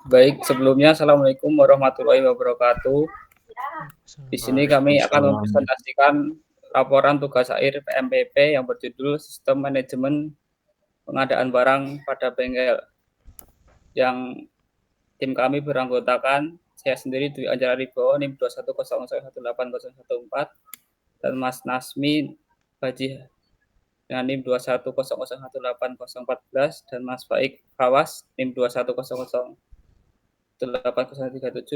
Baik, sebelumnya Assalamualaikum warahmatullahi wabarakatuh. Di sini kami akan Waalaikumsalam. mempresentasikan laporan tugas akhir PMPP yang berjudul Sistem Manajemen Pengadaan Barang pada Bengkel, yang tim kami beranggotakan saya sendiri Dwi Anjala Ribowo NIM 21001814 dan Mas Nasmi Baji dengan NIM 21001814 dan Mas Faik Fawas NIM 21008037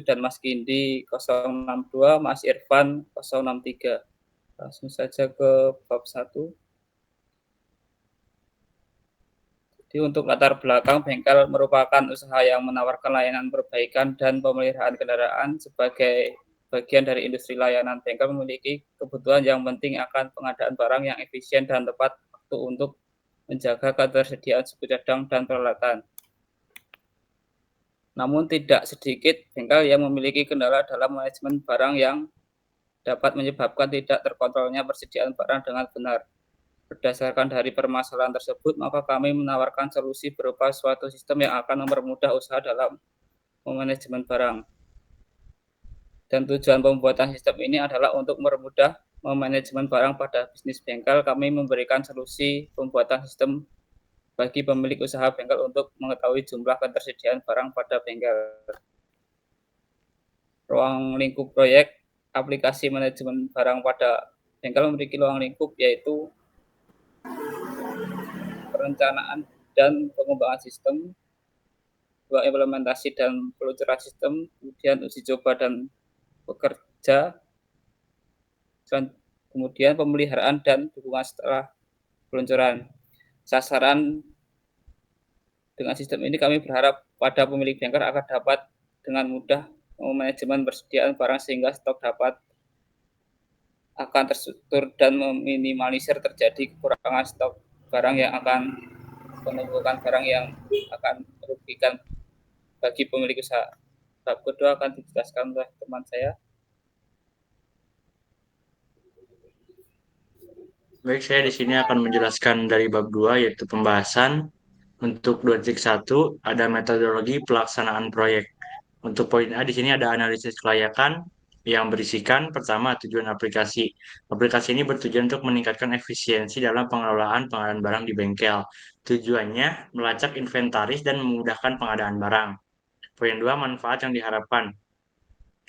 dan Mas Kindi 062, Mas Irfan 063. Langsung saja ke bab 1. Jadi untuk latar belakang, bengkel merupakan usaha yang menawarkan layanan perbaikan dan pemeliharaan kendaraan. Sebagai bagian dari industri layanan, bengkel memiliki kebutuhan yang penting akan pengadaan barang yang efisien dan tepat waktu untuk menjaga ketersediaan suku cadang dan peralatan. Namun tidak sedikit bengkel yang memiliki kendala dalam manajemen barang yang dapat menyebabkan tidak terkontrolnya persediaan barang dengan benar. Berdasarkan dari permasalahan tersebut, maka kami menawarkan solusi berupa suatu sistem yang akan mempermudah usaha dalam manajemen barang. Dan tujuan pembuatan sistem ini adalah untuk mempermudah manajemen barang pada bisnis bengkel. Kami memberikan solusi pembuatan sistem bagi pemilik usaha bengkel untuk mengetahui jumlah ketersediaan barang pada bengkel. Ruang lingkup proyek aplikasi manajemen barang pada bengkel memiliki ruang lingkup, yaitu perencanaan dan pengembangan sistem, ruang implementasi dan peluncuran sistem, kemudian uji coba dan bekerja, dan kemudian pemeliharaan dan dukungan setelah peluncuran. Sasaran dengan sistem ini kami berharap pada pemilik bengkel akan dapat dengan mudah memanajemen persediaan barang sehingga stok dapat akan terstruktur dan meminimalisir terjadi kekurangan stok barang yang akan menimbulkan barang yang akan merugikan bagi pemilik usaha. Bab kedua akan dijelaskan oleh teman saya. Baik, saya di sini akan menjelaskan dari bab 2 yaitu pembahasan. Untuk 2.1 ada metodologi pelaksanaan proyek. Untuk poin A di sini ada analisis kelayakan yang berisikan pertama tujuan aplikasi. Aplikasi ini bertujuan untuk meningkatkan efisiensi dalam pengelolaan pengadaan barang di bengkel. Tujuannya melacak inventaris dan memudahkan pengadaan barang. Poin 2 manfaat yang diharapkan.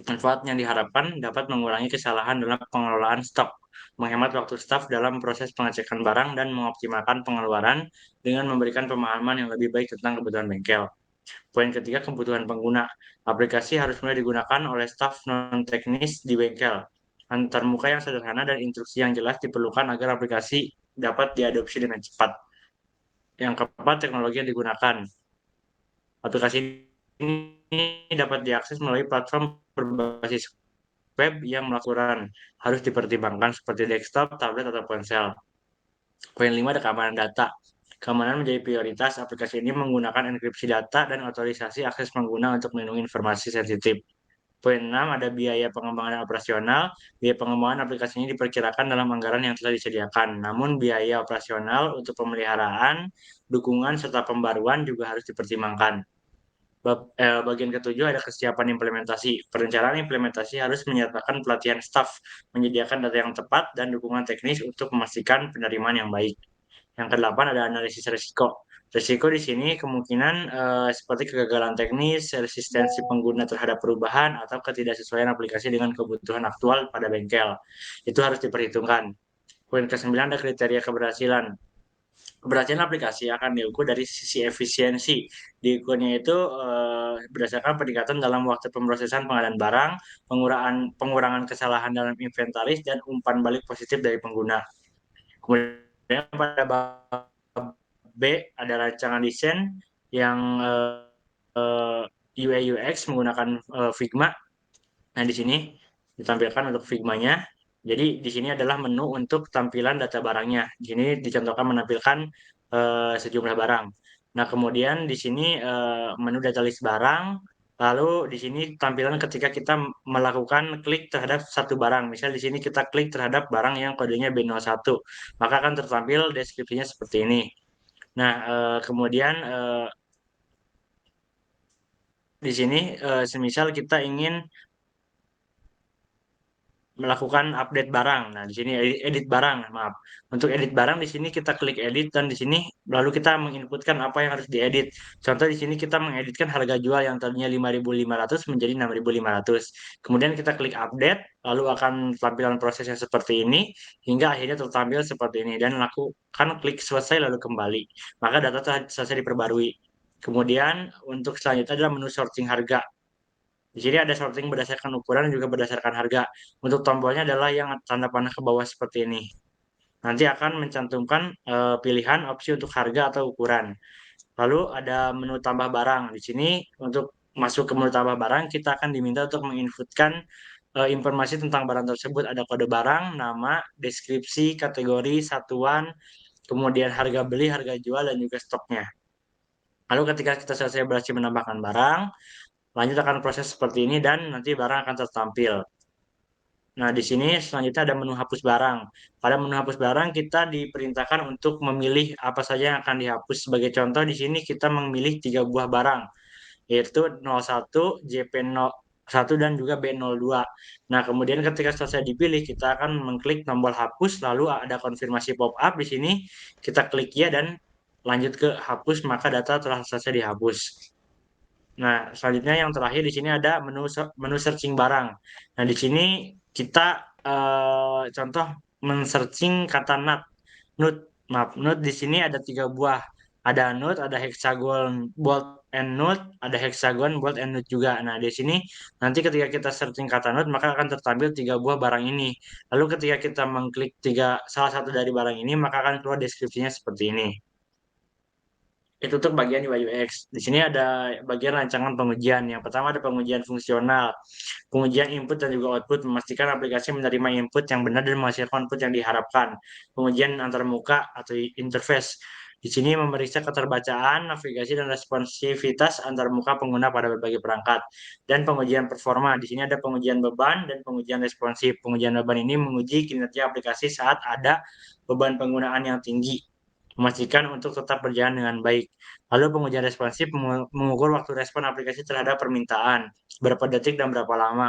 Manfaat yang diharapkan dapat mengurangi kesalahan dalam pengelolaan stok, menghemat waktu staf dalam proses pengecekan barang, dan mengoptimalkan pengeluaran dengan memberikan pemahaman yang lebih baik tentang kebutuhan bengkel. Poin ketiga, kebutuhan pengguna. Aplikasi harus mulai digunakan oleh staf non-teknis di bengkel. Antarmuka yang sederhana dan instruksi yang jelas diperlukan agar aplikasi dapat diadopsi dengan cepat. Yang keempat, teknologi yang digunakan. Aplikasi ini dapat diakses melalui platform berbasis web yang melakukan harus dipertimbangkan seperti desktop, tablet, atau ponsel. Poin 5 ada keamanan data. Keamanan menjadi prioritas. Aplikasi ini menggunakan enkripsi data dan otorisasi akses pengguna untuk melindungi informasi sensitif. Poin 6 ada biaya pengembangan operasional. Biaya pengembangan aplikasi ini diperkirakan dalam anggaran yang telah disediakan. Namun biaya operasional untuk pemeliharaan, dukungan, serta pembaruan juga harus dipertimbangkan. Bagian ketujuh ada kesiapan implementasi. Perencanaan implementasi harus menyertakan pelatihan staf, menyediakan data yang tepat, dan dukungan teknis untuk memastikan penerimaan yang baik. Yang kedelapan ada analisis risiko. Risiko di sini kemungkinan seperti kegagalan teknis, resistensi pengguna terhadap perubahan, atau ketidaksesuaian aplikasi dengan kebutuhan aktual pada bengkel. Itu harus diperhitungkan. Poin ke-9 ada kriteria keberhasilan. Keberhasilan aplikasi akan diukur dari sisi efisiensi. Diukurnya itu berdasarkan peningkatan dalam waktu pemrosesan pengadaan barang, pengurangan kesalahan dalam inventaris, dan umpan balik positif dari pengguna. Kemudian pada bab B ada rancangan desain yang UI UX menggunakan Figma. Nah, di sini ditampilkan untuk Figma-nya. Jadi di sini adalah menu untuk tampilan data barangnya. Di sini dicontohkan menampilkan sejumlah barang. Nah, kemudian di sini menu data list barang. Lalu di sini tampilan ketika kita melakukan klik terhadap satu barang. Misal di sini kita klik terhadap barang yang kodenya B01, maka akan tertampil deskripsinya seperti ini. Nah, kemudian di sini semisal kita ingin melakukan update barang. Nah, di sini edit barang, maaf. Untuk edit barang di sini kita klik edit dan di sini lalu kita menginputkan apa yang harus diedit. Contoh di sini kita mengeditkan harga jual yang tadinya 5.500 menjadi 6.500. Kemudian kita klik update, lalu akan tampilan prosesnya seperti ini hingga akhirnya tertampil seperti ini dan lakukan klik selesai lalu kembali. Maka data telah selesai diperbarui. Kemudian untuk selanjutnya adalah menu sorting harga. Di sini ada sorting berdasarkan ukuran dan juga berdasarkan harga. Untuk tombolnya adalah yang tanda panah ke bawah seperti ini. Nanti akan mencantumkan pilihan opsi untuk harga atau ukuran. Lalu ada menu tambah barang. Di sini untuk masuk ke menu tambah barang, kita akan diminta untuk menginputkan informasi tentang barang tersebut. Ada kode barang, nama, deskripsi, kategori, satuan, kemudian harga beli, harga jual, dan juga stoknya. Lalu ketika kita selesai berhasil menambahkan barang, lanjut akan proses seperti ini dan nanti barang akan tertampil. Nah, di sini selanjutnya ada menu hapus barang. Pada menu hapus barang kita diperintahkan untuk memilih apa saja yang akan dihapus. Sebagai contoh di sini kita memilih 3 buah barang, yaitu 01, JP01 dan juga B02. Nah, kemudian ketika selesai dipilih, kita akan mengklik tombol hapus, lalu ada konfirmasi pop-up di sini. Kita klik ya dan lanjut ke hapus, maka data telah selesai dihapus. Nah, selanjutnya yang terakhir di sini ada menu searching barang. Nah, di sini kita contoh men-searching kata nut. Maaf, nut di sini ada 3 buah. Ada nut, ada hexagon, bold and nut, ada hexagon, bold and nut juga. Nah, di sini nanti ketika kita searching kata nut, maka akan tertampil 3 buah barang ini. Lalu ketika kita mengklik salah satu dari barang ini, maka akan keluar deskripsinya seperti ini. Itu untuk bagian UI UX. Di sini ada bagian rancangan pengujian. Yang pertama ada pengujian fungsional, pengujian input dan juga output, memastikan aplikasi menerima input yang benar dan menghasilkan output yang diharapkan. Pengujian antarmuka atau interface. Di sini memeriksa keterbacaan, navigasi, dan responsivitas antarmuka pengguna pada berbagai perangkat. Dan pengujian performa. Di sini ada pengujian beban dan pengujian responsif. Pengujian beban ini menguji kinerja aplikasi saat ada beban penggunaan yang tinggi, memastikan untuk tetap berjalan dengan baik. Lalu pengujian responsif mengukur waktu respon aplikasi terhadap permintaan, berapa detik dan berapa lama.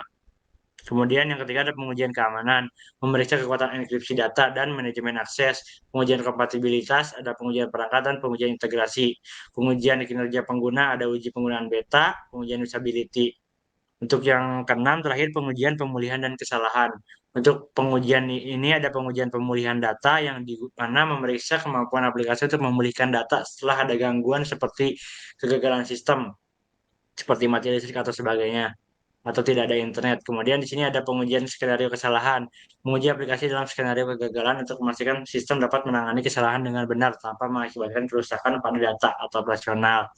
Kemudian yang ketiga ada pengujian keamanan, memeriksa kekuatan enkripsi data dan manajemen akses. Pengujian kompatibilitas, ada pengujian perangkat dan pengujian integrasi. Pengujian kinerja pengguna, ada uji penggunaan beta, pengujian usability. Untuk yang keenam terakhir pengujian pemulihan dan kesalahan. Untuk pengujian ini ada pengujian pemulihan data yang di mana memeriksa kemampuan aplikasi untuk memulihkan data setelah ada gangguan seperti kegagalan sistem, seperti mati listrik atau sebagainya, atau tidak ada internet. Kemudian di sini ada pengujian skenario kesalahan, menguji aplikasi dalam skenario kegagalan untuk memastikan sistem dapat menangani kesalahan dengan benar tanpa mengakibatkan kerusakan pada data atau operasional.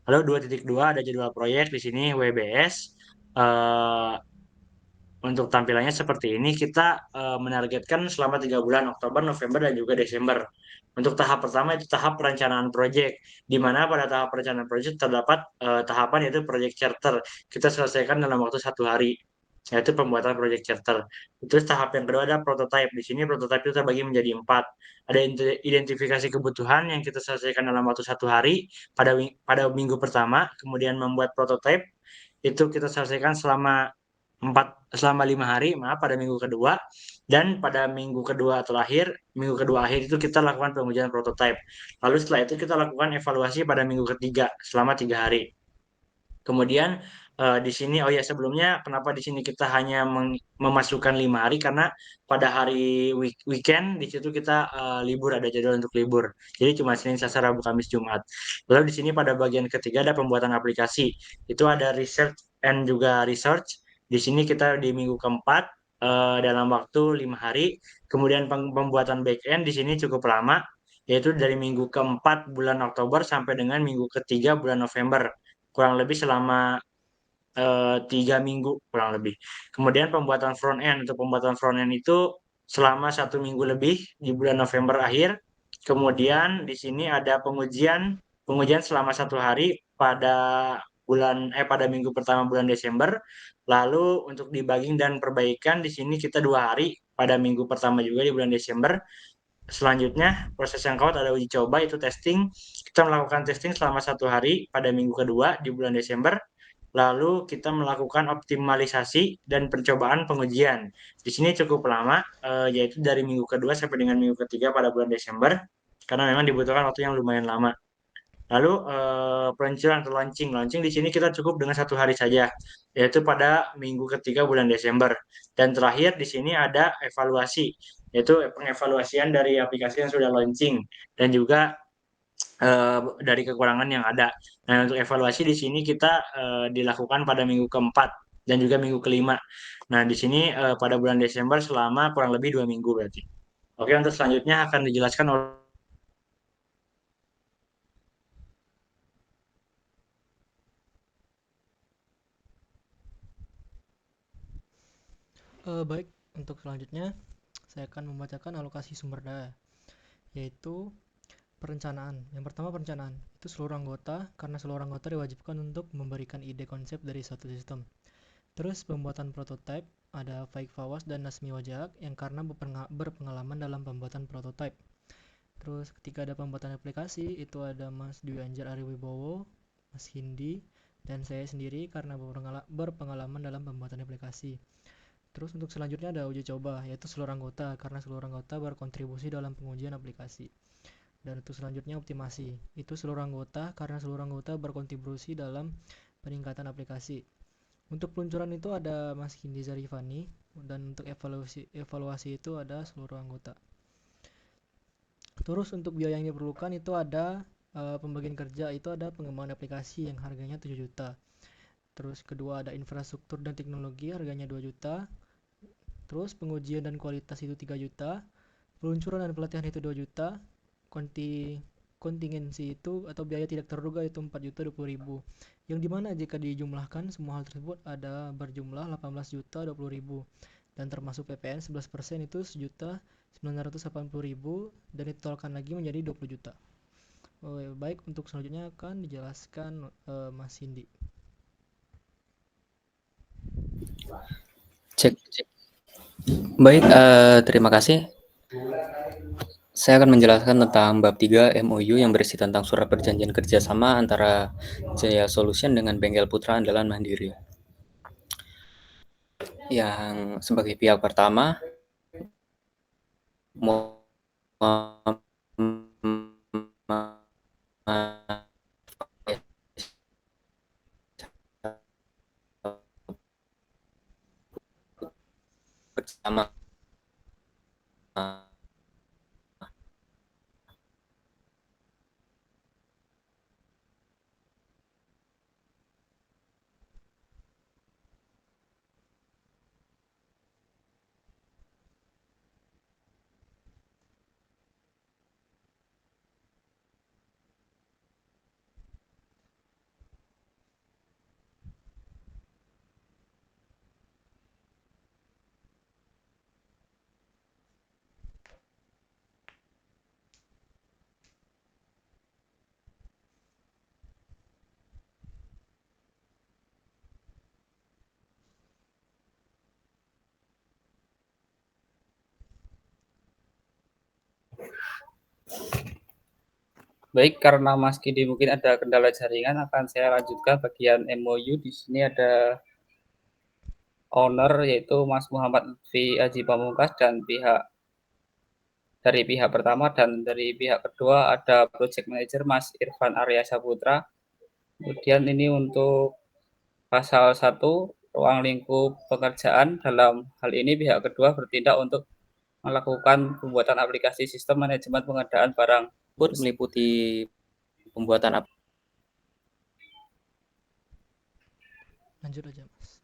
Lalu 2.2 ada jadwal proyek di sini WBS. Eh, untuk tampilannya seperti ini, kita menargetkan selama 3 bulan, Oktober, November, dan juga Desember. Untuk tahap pertama itu tahap perencanaan proyek, di mana pada tahap perencanaan proyek terdapat tahapan yaitu proyek charter. Kita selesaikan dalam waktu 1 hari, yaitu pembuatan proyek charter. Terus tahap yang kedua ada prototype. Di sini prototype itu terbagi menjadi 4. Ada identifikasi kebutuhan yang kita selesaikan dalam waktu 1 hari pada minggu pertama, kemudian membuat prototype itu kita selesaikan selama 5 hari, maaf, pada minggu kedua, dan pada minggu kedua terakhir, minggu kedua akhir itu kita lakukan pengujian prototype. Lalu setelah itu kita lakukan evaluasi pada minggu ketiga selama 3 hari. Kemudian di sini, oh ya sebelumnya, kenapa di sini kita hanya memasukkan 5 hari? Karena pada hari weekend di situ kita libur, ada jadwal untuk libur. Jadi cuma Senin, Selasa, Rabu, Kamis, Jumat. Lalu di sini pada bagian ketiga ada pembuatan aplikasi. Itu ada research and juga research. Di sini kita di minggu keempat dalam waktu 5 hari. Kemudian pembuatan backend di sini cukup lama, yaitu dari minggu keempat bulan Oktober sampai dengan minggu ketiga bulan November, kurang lebih selama 3 minggu kurang lebih. Kemudian pembuatan front end. Untuk pembuatan front end itu selama 1 minggu lebih di bulan November akhir. Kemudian di sini ada pengujian selama 1 hari pada minggu pertama bulan Desember. Lalu untuk debugging dan perbaikan di sini kita 2 hari pada minggu pertama juga di bulan Desember. Selanjutnya proses yang keempat ada uji coba, itu testing. Kita melakukan testing selama 1 hari pada minggu kedua di bulan Desember. Lalu kita melakukan optimalisasi dan percobaan pengujian. Di sini cukup lama, yaitu dari minggu kedua sampai dengan minggu ketiga pada bulan Desember, karena memang dibutuhkan waktu yang lumayan lama. Lalu peluncuran atau launching. Launching di sini kita cukup dengan 1 hari saja, yaitu pada minggu ketiga bulan Desember. Dan terakhir di sini ada evaluasi, yaitu pengevaluasian dari aplikasi yang sudah launching dan juga dari kekurangan yang ada. Nah, untuk evaluasi di sini kita dilakukan pada minggu keempat dan juga minggu kelima. Nah, di sini pada bulan Desember selama kurang lebih 2 minggu berarti. Oke, untuk selanjutnya akan dijelaskan oleh. Baik, untuk selanjutnya saya akan membacakan alokasi sumber daya, yaitu perencanaan. Yang pertama perencanaan, itu seluruh anggota, karena seluruh anggota diwajibkan untuk memberikan ide konsep dari suatu sistem. Terus pembuatan prototipe, ada Faik Fawas dan Nasmi Wajak yang karena berpengalaman dalam pembuatan prototipe. Terus ketika ada pembuatan aplikasi, itu ada Mas Dwi Anjar Ariwibowo, Mas Hindi, dan saya sendiri karena berpengalaman dalam pembuatan aplikasi. Terus untuk selanjutnya ada uji coba, yaitu seluruh anggota, karena seluruh anggota berkontribusi dalam pengujian aplikasi. Dan untuk selanjutnya optimasi, itu seluruh anggota, karena seluruh anggota berkontribusi dalam peningkatan aplikasi. Untuk peluncuran itu ada Mas Hindi Zarifani, dan untuk evaluasi itu ada seluruh anggota. Terus untuk biaya yang diperlukan itu ada pembagian kerja, itu ada pengembangan aplikasi yang harganya 7 juta. Terus kedua ada infrastruktur dan teknologi harganya 2 juta. Terus pengujian dan kualitas itu 3 juta. Peluncuran dan pelatihan itu 2 juta. Kontingensi itu atau biaya tidak terduga itu 4 juta 20 ribu. Yang dimana jika dijumlahkan semua hal tersebut ada berjumlah 18 juta 20 ribu. Dan termasuk PPN 11% itu 1 juta 980 ribu dan ditolakkan lagi menjadi 20 juta. Baik, untuk selanjutnya akan dijelaskan Mas Cindy. Cek. Baik, terima kasih. Saya akan menjelaskan tentang bab 3 MOU yang berisi tentang surat perjanjian kerjasama antara Jaya Solution dengan Bengkel Putra Andalan Mandiri. Yang sebagai pihak pertama bersama Baik, karena Mas Kidi mungkin ada kendala jaringan, akan saya lanjutkan bagian MOU. Di sini ada owner yaitu Mas Muhammad Lutfi Haji Pamungkas dan dari pihak pertama, dan dari pihak kedua ada project manager Mas Irfan Arya Saputra. Kemudian ini untuk pasal 1 ruang lingkup pekerjaan, dalam hal ini pihak kedua bertindak untuk melakukan pembuatan aplikasi sistem manajemen pengadaan barang meliputi pembuatan Lanjut aja, Mas.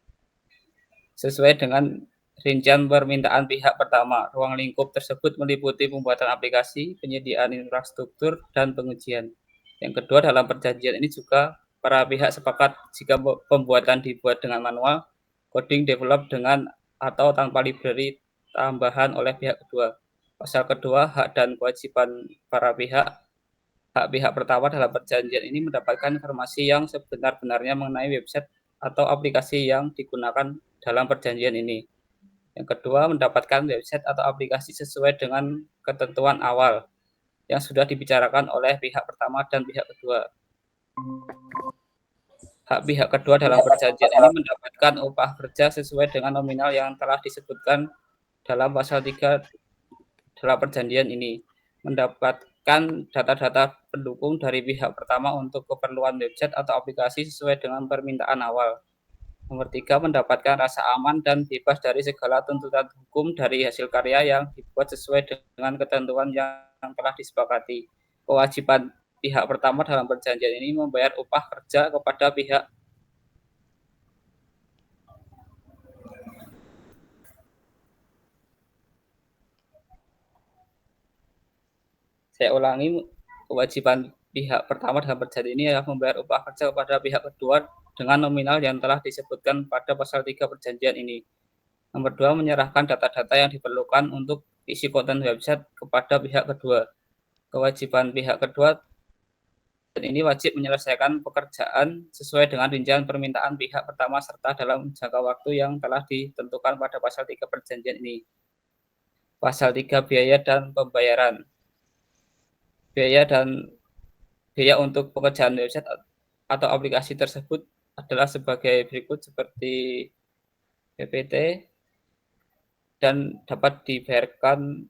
sesuai dengan rincian permintaan pihak pertama. Ruang lingkup tersebut meliputi pembuatan aplikasi, penyediaan infrastruktur, dan pengujian. Yang kedua, dalam perjanjian ini juga para pihak sepakat jika pembuatan dibuat dengan manual, coding develop dengan atau tanpa library tambahan oleh pihak kedua. Pasal kedua, hak dan kewajiban para pihak. Hak pihak pertama dalam perjanjian ini mendapatkan informasi yang sebenar-benarnya mengenai website atau aplikasi yang digunakan dalam perjanjian ini. Yang kedua, mendapatkan website atau aplikasi sesuai dengan ketentuan awal yang sudah dibicarakan oleh pihak pertama dan pihak kedua. hak pihak kedua dalam perjanjian ini mendapatkan upah kerja sesuai dengan nominal yang telah disebutkan dalam pasal 3 dalam perjanjian ini, mendapatkan data-data pendukung dari pihak pertama untuk keperluan website atau aplikasi sesuai dengan permintaan awal. Nomor 3, mendapatkan rasa aman dan bebas dari segala tuntutan hukum dari hasil karya yang dibuat sesuai dengan ketentuan yang telah disepakati. Kewajiban pihak pertama dalam perjanjian ini membayar upah kerja kepada pihak Saya ulangi, kewajiban pihak pertama dalam perjanjian ini adalah membayar upah kerja kepada pihak kedua dengan nominal yang telah disebutkan pada pasal 3 perjanjian ini. Nomor 2, menyerahkan data-data yang diperlukan untuk isi konten website kepada pihak kedua. Kewajiban pihak kedua ini wajib menyelesaikan pekerjaan sesuai dengan rincian permintaan pihak pertama serta dalam jangka waktu yang telah ditentukan pada pasal 3 perjanjian ini. Pasal 3, biaya dan pembayaran. Biaya untuk pekerjaan website atau aplikasi tersebut adalah sebagai berikut seperti PPT dan dapat dibayarkan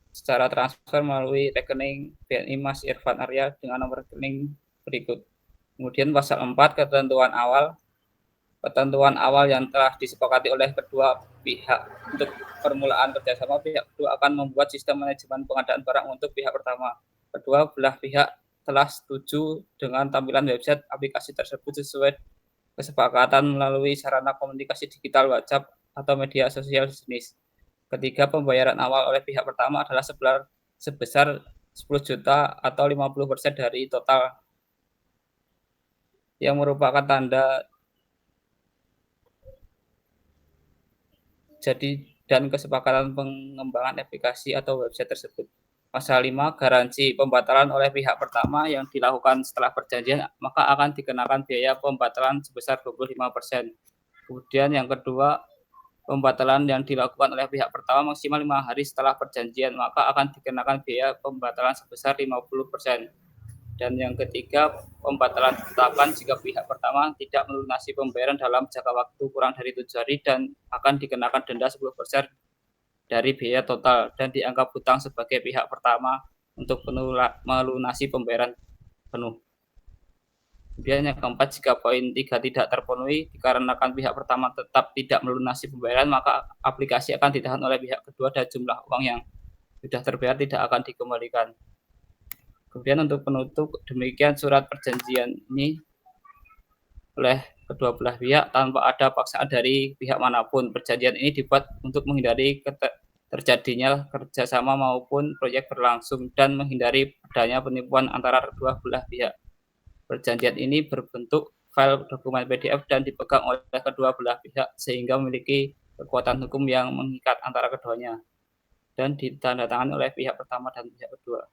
secara transfer melalui rekening BNI Mas Irfan Arya dengan nomor rekening berikut. Kemudian pasal 4, ketentuan awal yang telah disepakati oleh kedua pihak untuk permulaan kerjasama. Pihak kedua akan membuat sistem manajemen pengadaan barang untuk pihak pertama. Kedua belah pihak telah setuju dengan tampilan website aplikasi tersebut sesuai kesepakatan melalui sarana komunikasi digital WhatsApp atau media sosial jenis. Ketiga, pembayaran awal oleh pihak pertama adalah sebesar 10 juta atau 50% dari total, yang merupakan tanda jadi dan kesepakatan pengembangan aplikasi atau website tersebut. Pasal 5, garansi pembatalan oleh pihak pertama yang dilakukan setelah perjanjian, maka akan dikenakan biaya pembatalan sebesar 25%. Kemudian yang kedua, pembatalan yang dilakukan oleh pihak pertama maksimal 5 hari setelah perjanjian, maka akan dikenakan biaya pembatalan sebesar 50%. Dan yang ketiga, pembatalan ditetapkan jika pihak pertama tidak melunasi pembayaran dalam jangka waktu kurang dari 7 hari dan akan dikenakan denda 10% dari biaya total dan dianggap hutang sebagai pihak pertama untuk melunasi pembayaran penuh. Kemudian yang keempat, jika poin 3 tidak terpenuhi dikarenakan pihak pertama tetap tidak melunasi pembayaran, maka aplikasi akan ditahan oleh pihak kedua dan jumlah uang yang sudah terbayar tidak akan dikembalikan. Kemudian untuk penutup, demikian surat perjanjian ini oleh kedua belah pihak tanpa ada paksaan dari pihak manapun. Perjanjian ini dibuat untuk menghindari terjadinya kerjasama maupun proyek berlangsung dan menghindari adanya penipuan antara kedua belah pihak. Perjanjian ini berbentuk file dokumen PDF dan dipegang oleh kedua belah pihak sehingga memiliki kekuatan hukum yang mengikat antara keduanya dan ditandatangani oleh pihak pertama dan pihak kedua.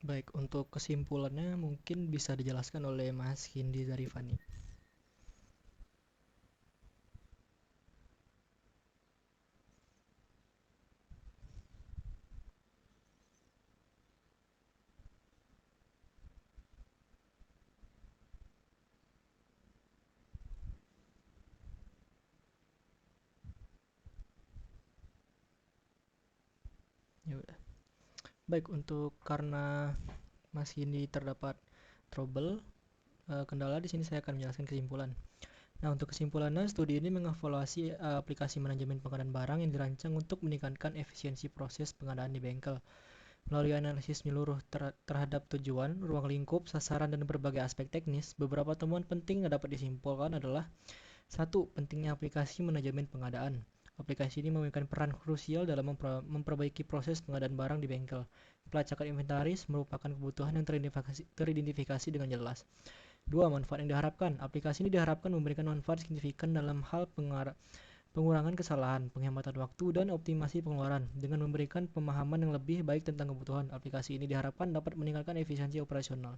Baik, untuk kesimpulannya mungkin bisa dijelaskan oleh Mas Hindi Zarifani. Ya udah. Baik, untuk karena Mas Hindi terdapat trouble kendala, di sini saya akan menjelaskan kesimpulan. Nah, untuk kesimpulannya, studi ini mengevaluasi aplikasi manajemen pengadaan barang yang dirancang untuk meningkatkan efisiensi proses pengadaan di bengkel. Melalui analisis menyeluruh terhadap tujuan, ruang lingkup, sasaran, dan berbagai aspek teknis, beberapa temuan penting yang dapat disimpulkan adalah: 1. Pentingnya aplikasi manajemen pengadaan. Aplikasi ini memainkan peran krusial dalam memperbaiki proses pengadaan barang di bengkel. Pelacakan inventaris merupakan kebutuhan yang teridentifikasi dengan jelas. 2. Manfaat yang diharapkan. Aplikasi ini diharapkan memberikan manfaat signifikan dalam hal pengurangan kesalahan, penghematan waktu, dan optimasi pengeluaran. Dengan memberikan pemahaman yang lebih baik tentang kebutuhan, aplikasi ini diharapkan dapat meningkatkan efisiensi operasional.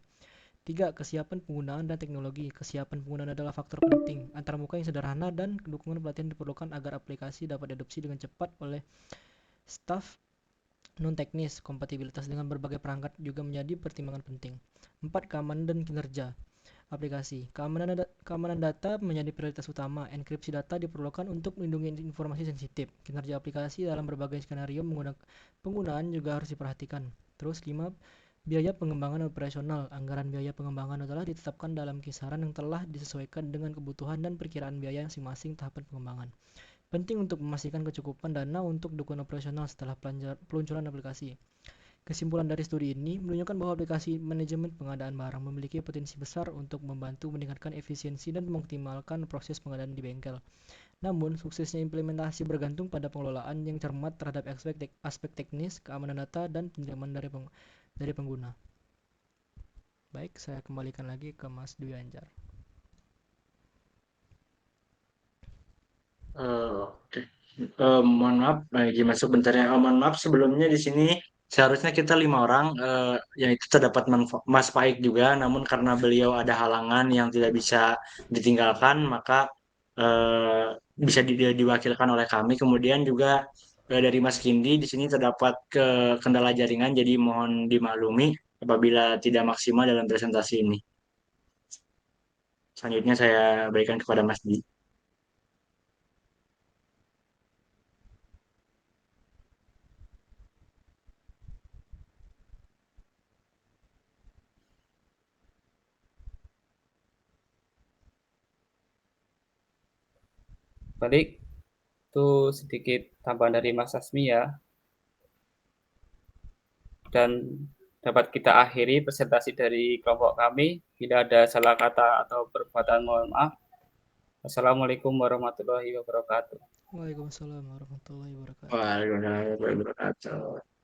3. Kesiapan penggunaan dan teknologi. Kesiapan penggunaan adalah faktor penting. Antarmuka yang sederhana dan dukungan pelatihan diperlukan agar aplikasi dapat diadopsi dengan cepat oleh staf non-teknis, kompatibilitas dengan berbagai perangkat juga menjadi pertimbangan penting. 4. Keamanan dan kinerja aplikasi. Keamanan data menjadi prioritas utama. Enkripsi data diperlukan untuk melindungi informasi sensitif. Kinerja aplikasi dalam berbagai skenario penggunaan juga harus diperhatikan. Terus 5. Biaya pengembangan operasional. Anggaran biaya pengembangan adalah ditetapkan dalam kisaran yang telah disesuaikan dengan kebutuhan dan perkiraan biaya masing-masing tahapan pengembangan. Penting untuk memastikan kecukupan dana untuk dukungan operasional setelah peluncuran aplikasi. Kesimpulan dari studi ini menunjukkan bahwa aplikasi manajemen pengadaan barang memiliki potensi besar untuk membantu meningkatkan efisiensi dan mengoptimalkan proses pengadaan di bengkel. Namun, suksesnya implementasi bergantung pada pengelolaan yang cermat terhadap aspek teknis, keamanan data, dan penerimaan dari pengguna. Baik, saya kembalikan lagi ke Mas Dwi Anjar. Oke. Mohon maaf, izin masuk bentar ya. Mohon maaf sebelumnya di sini seharusnya kita 5 orang, yang itu terdapat Mas Paik juga, namun karena beliau ada halangan yang tidak bisa ditinggalkan, maka bisa diwakilkan oleh kami. Kemudian juga dari Mas Kindi di sini terdapat kendala jaringan, jadi mohon dimaklumi apabila tidak maksimal dalam presentasi ini. Selanjutnya saya berikan kepada Mas Di. Balik, itu sedikit tambahan dari Mas Asmi ya. Dan dapat kita akhiri presentasi dari kelompok kami. Bila ada salah kata atau perbuatan, mohon maaf. Assalamualaikum warahmatullahi wabarakatuh. Waalaikumsalam warahmatullahi wabarakatuh. Waalaikumsalam warahmatullahi wabarakatuh.